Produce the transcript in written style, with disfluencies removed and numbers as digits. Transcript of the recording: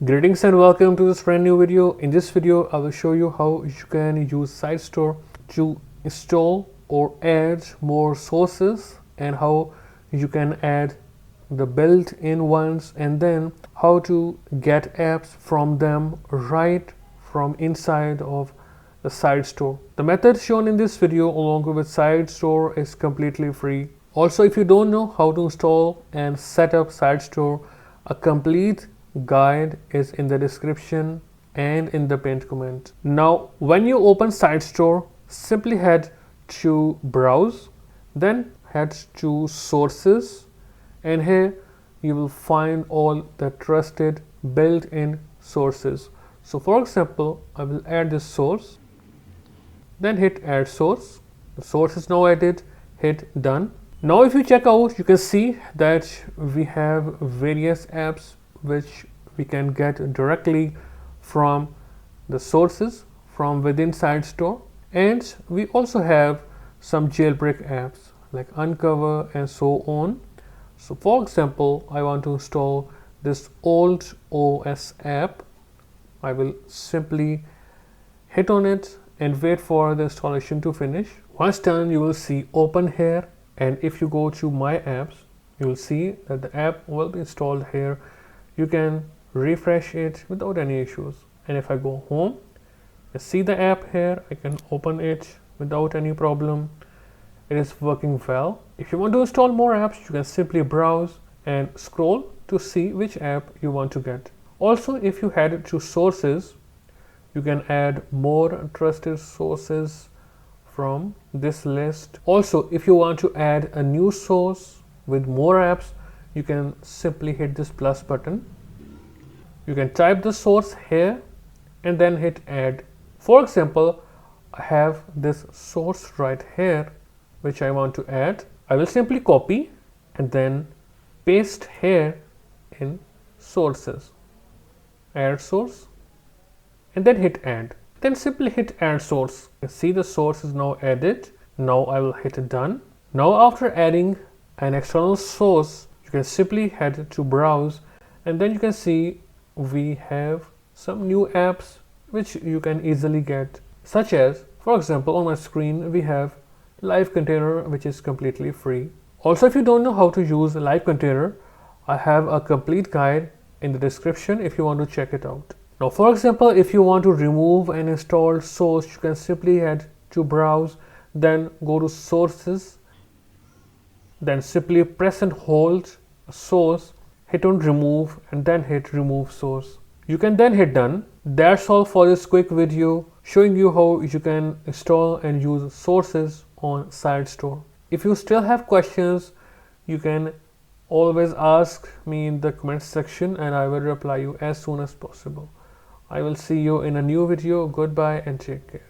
Greetings and welcome to this brand new video. In this video, I will show you how you can use Sidestore to install or add more sources and how you can add the built-in ones and then how to get apps from them right from inside of the Sidestore. The method shown in this video along with Sidestore is completely free. Also, if you don't know how to install and set up Sidestore, a complete guide is in the description and in the pinned comment. Now, when you open Sidestore, simply head to Browse, then head to Sources, and here you will find all the trusted built-in sources. So for example, I will add this source, then hit Add Source. The source is now added, hit Done. Now if you check out, you can see that we have various apps which we can get directly from the sources from within Sidestore, and we also have some jailbreak apps like Uncover and so on. So for example, I want to install this Altstore app. I will simply hit on it and wait for the installation to finish. Once done, you will see open here, and if you go to my apps, you will see that the app will be installed here. You can refresh it without any issues, and if I go home, I see the app here. I can open it without any problem. It is working well. If you want to install more apps, you can simply browse and scroll to see which app you want to get. Also, if you head to sources, you can add more trusted sources from this list. Also, if you want to add a new source with more apps, you can simply hit this plus button. You can type the source here and then hit add. For example, I have this source right here which I want to add. I will simply copy and then paste here in sources. Add source and then hit add. Then simply hit add source. You see the source is now added. Now I will hit done. Now after adding an external source, you can simply head to browse, and then you can see we have some new apps which you can easily get, such as, for example, on my screen we have Live Container, which is completely free. Also, if you don't know how to use Live Container, I have a complete guide in the description if you want to check it out. Now, for example, if you want to remove an installed source, you can simply head to browse, then go to sources, then simply press and hold a source, hit on remove, and then hit remove source. You can then hit done. That's all for this quick video showing you how you can install and use sources on Sidestore. If you still have questions, you can always ask me in the comment section and I will reply you as soon as possible. I will see you in a new video. Goodbye and take care.